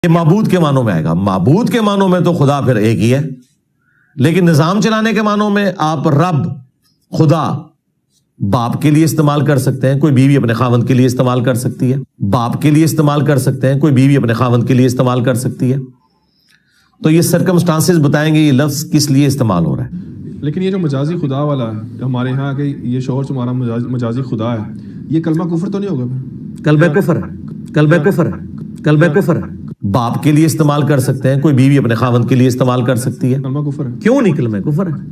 معبود کے معنوں میں آئے گا. معبود کے معنوں میں تو خدا پھر ایک ہی ہے، لیکن نظام چلانے کے معنوں میں آپ رب، خدا باپ کے لیے استعمال کر سکتے ہیں، کوئی بیوی اپنے خاوند کے لیے استعمال کر سکتی ہے. باپ کے لیے استعمال کر سکتے ہیں، کوئی بیوی اپنے خاوند کے لیے استعمال کر سکتی ہے. تو یہ سرکمسٹانسز بتائیں گے یہ لفظ کس لیے استعمال ہو رہا ہے. لیکن یہ جو مجازی خدا والا ہے ہمارے یہاں کہ یہ شوہر تمہارا مجازی خدا ہے، یہ کلمہ کفر تو نہیں ہوگا پھر؟ کلمہ کفر ہے، کلمہ کفر ہے، کلمہ کفر ہے. باپ کے لیے استعمال کر سکتے ہیں، کوئی بیوی اپنے خاوند کے لیے استعمال کر سکتی ہے. کلمہ کفر ہے. کیوں نہیں کلمہ کفر ہے؟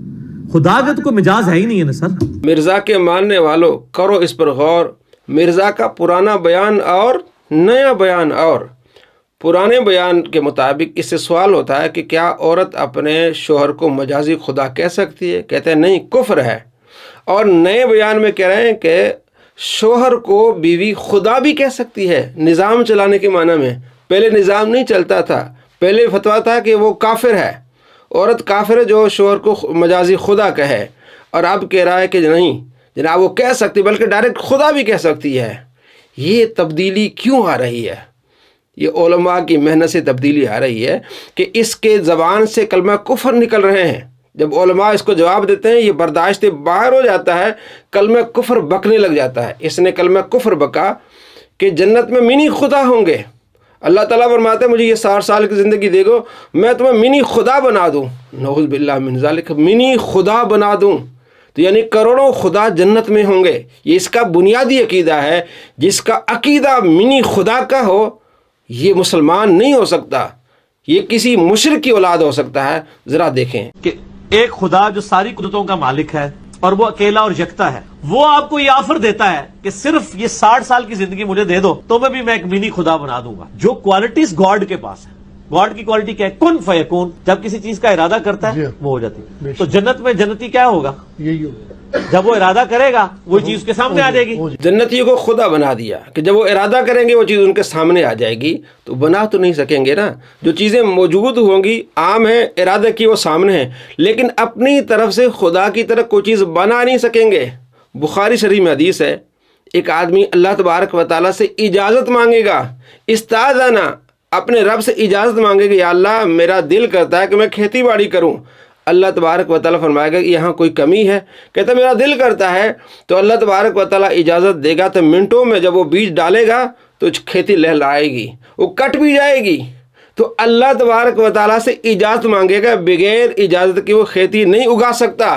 خدا کا تو کوئی مجاز ہے ہی نہیں ہے نا سر. مرزا کے ماننے والوں کرو اس پر غور، مرزا کا پرانا بیان اور نیا بیان اور. پرانے بیان کے مطابق اس سے سوال ہوتا ہے کہ کیا عورت اپنے شوہر کو مجازی خدا کہہ سکتی ہے؟ کہتے ہیں نہیں، کفر ہے. اور نئے بیان میں کہہ رہے ہیں کہ شوہر کو بیوی خدا بھی کہہ سکتی ہے نظام چلانے کے معنی میں. پہلے نظام نہیں چلتا تھا، پہلے فتویٰ تھا کہ وہ کافر ہے، عورت کافر ہے جو شوہر کو مجازی خدا کہے. اور اب کہہ رہا ہے کہ نہیں جناب وہ کہہ سکتی، بلکہ ڈائریکٹ خدا بھی کہہ سکتی ہے. یہ تبدیلی کیوں آ رہی ہے؟ یہ علماء کی محنت سے تبدیلی آ رہی ہے کہ اس کے زبان سے کلمہ کفر نکل رہے ہیں. جب علماء اس کو جواب دیتے ہیں یہ برداشت باہر ہو جاتا ہے، کلمہ کفر بکنے لگ جاتا ہے. اس نے کلمہ کفر بکا کہ جنت میں منی خدا ہوں گے. اللہ تعالیٰ فرماتے ہیں مجھے یہ 60 سال کی زندگی دے گو، میں تمہیں منی خدا بنا دوں. نعوذ باللہ من ذالک، منی خدا بنا دوں. تو یعنی کروڑوں خدا جنت میں ہوں گے. یہ اس کا بنیادی عقیدہ ہے. جس کا عقیدہ منی خدا کا ہو یہ مسلمان نہیں ہو سکتا، یہ کسی مشرک کی اولاد ہو سکتا ہے. ذرا دیکھیں کہ ایک خدا جو ساری قدرتوں کا مالک ہے اور وہ اکیلا اور یکتا ہے، وہ آپ کو یہ آفر دیتا ہے کہ صرف یہ 60 سال کی زندگی مجھے دے دو تو میں بھی میں ایک منی خدا بنا دوں گا. جو کوالٹیز گاڈ کے پاس ہے، گاڈ کی کوالٹی کیا ہے؟ کن فیکون. جب کسی چیز کا ارادہ کرتا ہے وہ ہو جاتی ہے. تو جنت میں جنتی کیا ہوگا؟ یہی ہوگا، جب وہ ارادہ کرے گا وہی چیز اس کے سامنے آ جائے گی. جنتیوں کو خدا بنا دیا کہ جب وہ ارادہ کریں گے وہ چیز ان کے سامنے آ جائے گی. تو بنا تو نہیں سکیں گے نا. جو چیزیں موجود ہوں گی عام ہیں، ارادہ کی وہ سامنے ہیں، لیکن اپنی طرف سے خدا کی طرف کوئی چیز بنا نہیں سکیں گے. بخاری شریف میں حدیث ہے ایک آدمی اللہ تبارک و تعالیٰ سے اجازت مانگے گا، استاذنا، اپنے رب سے اجازت مانگے گا یا اللہ میرا دل کرتا ہے کہ میں کھیتی باڑی کروں. اللہ تبارک و تعالیٰ فرمائے گا کہ یہاں کوئی کمی ہے؟ کہتا ہے میرا دل کرتا ہے. تو اللہ تبارک و تعالیٰ اجازت دے گا تو منٹوں میں جب وہ بیج ڈالے گا تو کھیتی لہلائے گی، وہ کٹ بھی جائے گی. تو اللہ تبارک و تعالیٰ سے اجازت مانگے گا، بغیر اجازت کی وہ کھیتی نہیں اگا سکتا.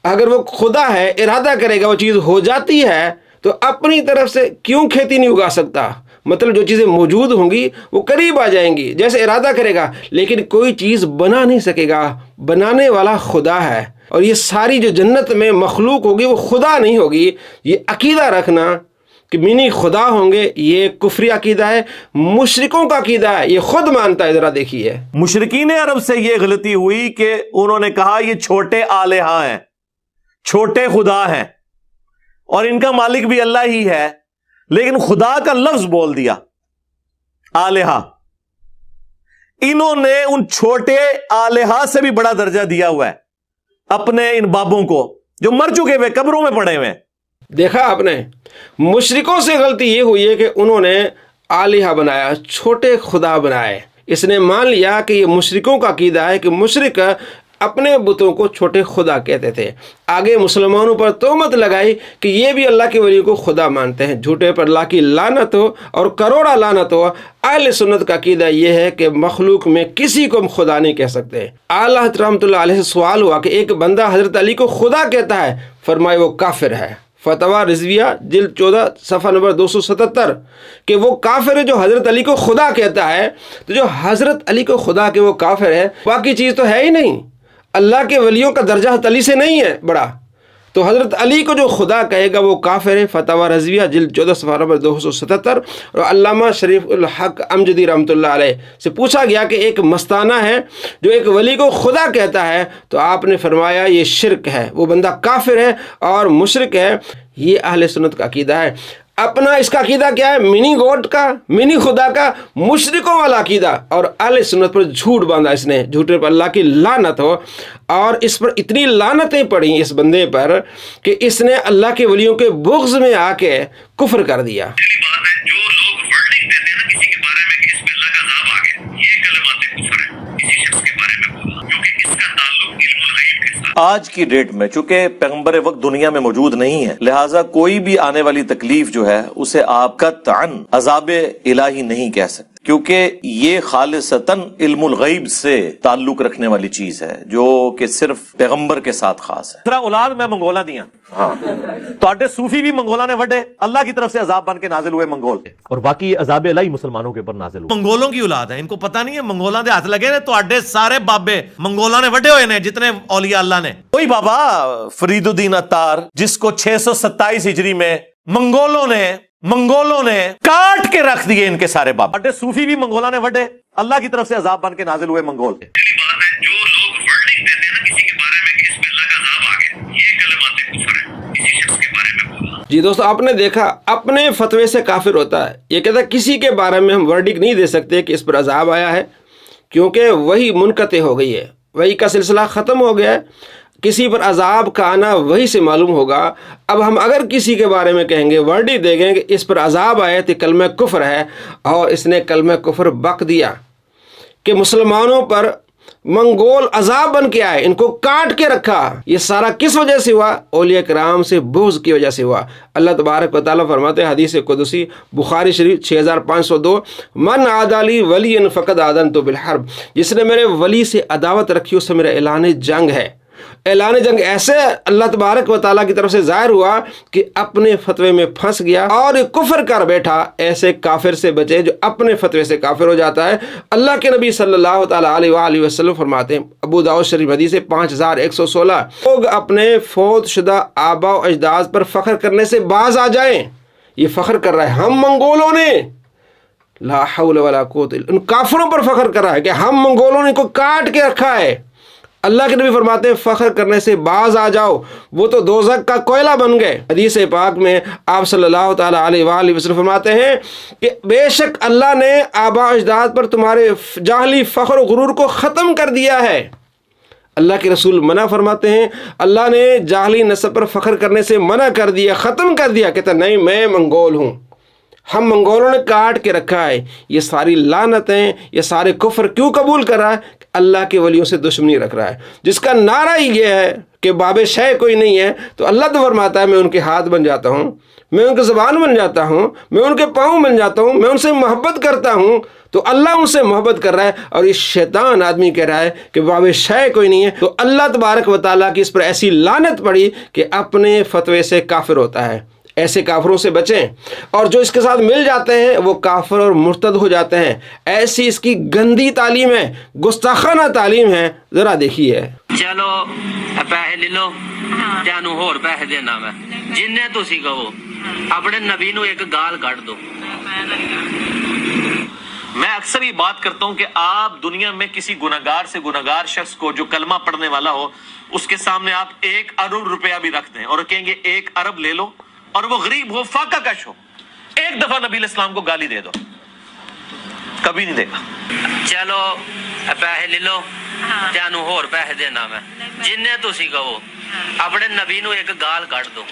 اگر وہ خدا ہے، ارادہ کرے گا وہ چیز ہو جاتی ہے، تو اپنی طرف سے کیوں کھیتی نہیں اگا سکتا؟ مطلب جو چیزیں موجود ہوں گی وہ قریب آ جائیں گی جیسے ارادہ کرے گا، لیکن کوئی چیز بنا نہیں سکے گا. بنانے والا خدا ہے. اور یہ ساری جو جنت میں مخلوق ہوگی وہ خدا نہیں ہوگی. یہ عقیدہ رکھنا کہ منی خدا ہوں گے یہ کفری عقیدہ ہے، مشرکوں کا عقیدہ ہے، یہ خود مانتا ہے. ذرا دیکھیے مشرکین عرب سے یہ غلطی ہوئی کہ انہوں نے کہا یہ چھوٹے آلہہ ہیں، چھوٹے خدا ہیں اور ان کا مالک بھی اللہ ہی ہے، لیکن خدا کا لفظ بول دیا آلہہ. انہوں نے ان چھوٹے آلہہ سے بھی بڑا درجہ دیا ہوا ہے اپنے ان بابوں کو جو مر چکے ہوئے قبروں میں پڑے ہوئے. دیکھا آپ نے، مشرکوں سے غلطی یہ ہوئی ہے کہ انہوں نے آلہہ بنایا، چھوٹے خدا بنائے. اس نے مان لیا کہ یہ مشرکوں کا عقیدہ ہے کہ مشرک اپنے بتوں کو چھوٹے خدا کہتے تھے. آگے مسلمانوں پر تہمت لگائی کہ یہ بھی اللہ کے ولی کو خدا مانتے ہیں. جھوٹے پر اللہ کی لعنت ہو اور کروڑا لعنت ہو. اہل سنت کا عقیدہ یہ ہے کہ مخلوق میں کسی کو ہم خدا نہیں کہہ سکتے. اعلیٰ حضرت رحمۃ اللہ علیہ سے سوال ہوا کہ ایک بندہ حضرت علی کو خدا کہتا ہے، فرمائے وہ کافر ہے. فتویٰ رضویہ جلد 14 صفحہ نمبر 277 کہ وہ کافر ہے جو حضرت علی کو خدا کہتا ہے. تو جو حضرت علی کو خدا کہ وہ کافر ہے، باقی چیز تو ہے ہی نہیں. اللہ کے ولیوں کا درجہ حضرت علی سے نہیں ہے بڑا، تو حضرت علی کو جو خدا کہے گا وہ کافر ہے. فتاوی رضویہ جلد 14 صفحہ نمبر 277. اور علامہ شریف الحق امجدی رحمۃ اللہ علیہ سے پوچھا گیا کہ ایک مستانہ ہے جو ایک ولی کو خدا کہتا ہے، تو آپ نے فرمایا یہ شرک ہے، وہ بندہ کافر ہے اور مشرک ہے. یہ اہل سنت کا عقیدہ ہے. اپنا اس کا عقیدہ کیا ہے؟ منی گوڈ کا، منی خدا کا، مشرکوں والا عقیدہ. اور اہل سنت پر جھوٹ باندھا اس نے، جھوٹے پر اللہ کی لعنت ہو. اور اس پر اتنی لعنتیں پڑیں اس بندے پر کہ اس نے اللہ کے ولیوں کے بغض میں آ کے کفر کر دیا. جو لوگ ورڈنگ دیتے ہیں نا کسی کے بارے میں کہ اس پہ اللہ کا عذاب آ گیا، آج کی ڈیٹ میں چونکہ پیغمبر وقت دنیا میں موجود نہیں ہے، لہٰذا کوئی بھی آنے والی تکلیف جو ہے اسے آپ قطعاً عذاب الہی نہیں کہہ سکتے، کیونکہ یہ خالصتاً علم الغیب سے تعلق رکھنے والی چیز ہے جو کہ صرف پیغمبر کے ساتھ خاص ہے۔ اولاد میں منگولا دیا، ہاں تو صوفی بھی منگولا نے وڈے، اللہ کی طرف سے عذاب بن کے نازل ہوئے منگول، اور باقی عذاب الہی مسلمانوں کے اوپر نازل ہوئے۔ منگولوں کی اولاد ہے، ان کو پتہ نہیں ہے منگولاں دے ہاتھ لگے نے، تو سارے بابے منگولاں نے وڈے ہوئے نے، جتنے اولیاء اللہ نے۔ کوئی بابا فرید الدین عطار جس کو 627 ہجری میں منگولوں نے کاٹ کے رکھ دیے، ان کے سارے بابا صوفی بھی منگولا نے وڈے، اللہ کی طرف سے عذاب بن کے نازل ہوئے منگول۔ جو لوگ ورڈنگ دیتے ہیں نا کسی کے بارے میں کہ اس پہ اللہ کا عذاب آ گیا، یہ کلمات کفر ہے کسی شخص کے بارے میں بولنا۔ جی دوستو، آپ نے دیکھا اپنے فتوے سے کافر ہوتا ہے، یہ کہتا ہے کسی کے بارے میں ہم ورڈنگ نہیں دے سکتے کہ اس پر عذاب آیا ہے، کیونکہ وہی منقطع ہو گئی ہے، وہی کا سلسلہ ختم ہو گیا ہے، کسی پر عذاب کا آنا وہی سے معلوم ہوگا۔ اب ہم اگر کسی کے بارے میں کہیں گے، ورڈنگ دیں گے کہ اس پر عذاب آیا تو کلمہ کفر ہے، اور اس نے کلمہ کفر بک دیا کہ مسلمانوں پر منگول عذاب بن کے آئے، ان کو کاٹ کے رکھا۔ یہ سارا کس وجہ سے ہوا؟ اولیاء کرام سے بغض کی وجہ سے ہوا۔ اللہ تبارک و تعالیٰ فرماتے ہیں حدیث قدسی بخاری شریف 6502، من عادی لی ولی فقد آذنت بالحرب، جس نے میرے ولی سے عداوت رکھی اس سے میرا اعلان جنگ ہے۔ اعلان جنگ ایسے اللہ تبارک و تعالیٰ کی طرف سے ظاہر ہوا کہ اپنے فتوے میں پھنس گیا اور کفر کر بیٹھا۔ ایسے کافر سے بچے جو اپنے فتوے سے کافر ہو جاتا ہے۔ اللہ کے نبی صلی اللہ تعالیٰ علیہ وآلہ وسلم فرماتے ہیں، ابو داؤد شریف حدیث 5116، لوگ اپنے فوت شدہ آبا و اجداد پر فخر کرنے سے باز آ جائیں۔ یہ فخر کر رہا ہے ہم منگولوں نے، لا حول ولا قوت، ان کافروں پر فخر کر رہا ہے کہ ہم منگولوں نے ان کو کاٹ کے رکھا ہے۔ اللہ کے نبی فرماتے ہیں فخر کرنے سے باز آ جاؤ، وہ تو دوزخ کا کوئلہ بن گئے۔ حدیث پاک میں آپ صلی اللہ تعالیٰ علیہ وآلہ وسلم فرماتے ہیں کہ بے شک اللہ نے آبا اجداد پر تمہارے جاہلی فخر و غرور کو ختم کر دیا ہے۔ اللہ کے رسول منع فرماتے ہیں، اللہ نے جاہلی نسب پر فخر کرنے سے منع کر دیا، ختم کر دیا۔ کہتا نہیں میں منگول ہوں، ہم منگولوں نے کاٹ کے رکھا ہے۔ یہ ساری لعنتیں، یہ سارے کفر کیوں قبول کر رہا ہے؟ اللہ کے ولیوں سے دشمنی رکھ رہا ہے، جس کا نعرہ ہی یہ ہے کہ باب شے کوئی نہیں ہے، تو اللہ تو فرماتا ہے میں ان کے ہاتھ بن جاتا ہوں، میں ان کی زبان بن جاتا ہوں، میں ان کے پاؤں بن جاتا ہوں، میں ان سے محبت کرتا ہوں۔ تو اللہ ان سے محبت کر رہا ہے، اور یہ شیطان آدمی کہہ رہا ہے کہ باب شے کوئی نہیں ہے۔ تو اللہ تبارک و تعالیٰ کی اس پر ایسی لعنت پڑی کہ اپنے فتوے سے کافر ہوتا ہے۔ ایسے کافروں سے بچیں، اور جو اس کے ساتھ مل جاتے ہیں وہ کافر اور مرتد ہو جاتے ہیں۔ ایسی اس کی گندی تعلیم ہے، گستاخانہ تعلیم ہے، ذرا دیکھیے۔ چلو پیسے لے لو، تینوں ہور پیسے دینا میں، جننے تسی کہو، اپنے نبی نو ایک گال کٹ دو۔ میں اکثر یہ بات کرتا ہوں کہ آپ دنیا میں کسی گناہگار سے گناہگار شخص کو جو کلمہ پڑھنے والا ہو، اس کے سامنے آپ 1 ارب روپیہ بھی رکھ دیں اور کہیں گے 1 ارب لے لو، اور وہ غریب ہو، فاقہ کش ہو، ایک دفعہ نبی علیہ السلام کو گالی دے دو، کبھی نہیں دے گا۔ چلو پیسے لے لو، تینوں ہور پیسے دینا میں، جننے تسی کہو، اپنے نبی نو ایک گال کٹ دو۔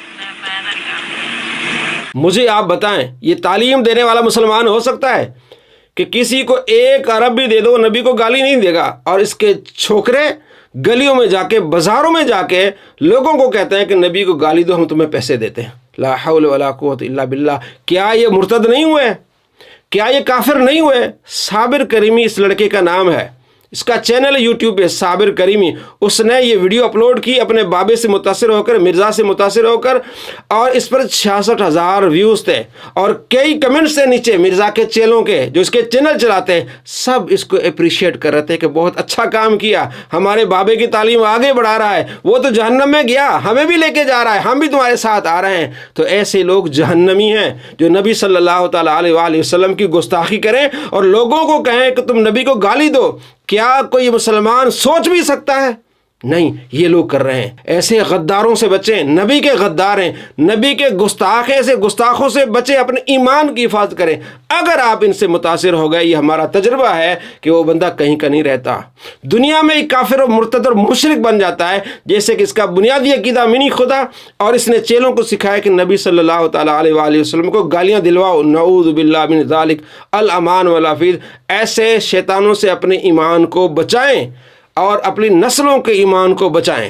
مجھے آپ بتائیں یہ تعلیم دینے والا مسلمان ہو سکتا ہے کہ کسی کو 1 ارب بھی دے دو نبی کو گالی نہیں دے گا، اور اس کے چھوکرے گلیوں میں جا کے، بازاروں میں جا کے لوگوں کو کہتے ہیں کہ نبی کو گالی دو، ہم تمہیں پیسے دیتے ہیں۔ لا حول ولا قوت الا باللہ۔ کیا یہ مرتد نہیں ہوئے؟ کیا یہ کافر نہیں ہوئے؟ صابر کریمی اس لڑکے کا نام ہے، اس کا چینل ہے یوٹیوب پہ صابر کریمی۔ اس نے یہ ویڈیو اپلوڈ کی اپنے بابے سے متاثر ہو کر، مرزا سے متاثر ہو کر، اور اس پر 66,000 ویوز تھے، اور کئی کمنٹس تھے نیچے مرزا کے چیلوں کے جو اس کے چینل چلاتے ہیں، سب اس کو اپریشیٹ کر رہے تھے کہ بہت اچھا کام کیا، ہمارے بابے کی تعلیم آگے بڑھا رہا ہے، وہ تو جہنم میں گیا ہمیں بھی لے کے جا رہا ہے، ہم بھی تمہارے ساتھ آ رہے ہیں۔ تو ایسے لوگ جہنمی ہیں جو نبی صلی اللہ تعالیٰ علیہ وآلہ وسلم کی گستاخی کریں اور لوگوں کو کہیں کہ تم نبی کو گالی دو۔ کیا کوئی مسلمان سوچ بھی سکتا ہے؟ نہیں، یہ لوگ کر رہے ہیں۔ ایسے غداروں سے بچیں، نبی کے غدار ہیں، نبی کے گستاخ، ایسے گستاخوں سے بچیں، اپنے ایمان کی حفاظت کریں۔ اگر آپ ان سے متاثر ہو گئے، یہ ہمارا تجربہ ہے کہ وہ بندہ کہیں کا نہیں رہتا، دنیا میں ایک کافر اور مرتد اور مشرک بن جاتا ہے، جیسے کہ اس کا بنیادی عقیدہ منی خدا، اور اس نے چیلوں کو سکھایا کہ نبی صلی اللہ تعالیٰ علیہ وآلہ وسلم کو گالیاں دلواؤ، نعوذ باللہ من ذالک، الامان والعافیت۔ ایسے شیطانوں سے اپنے ایمان کو بچائیں اور اپنی نسلوں کے ایمان کو بچائیں۔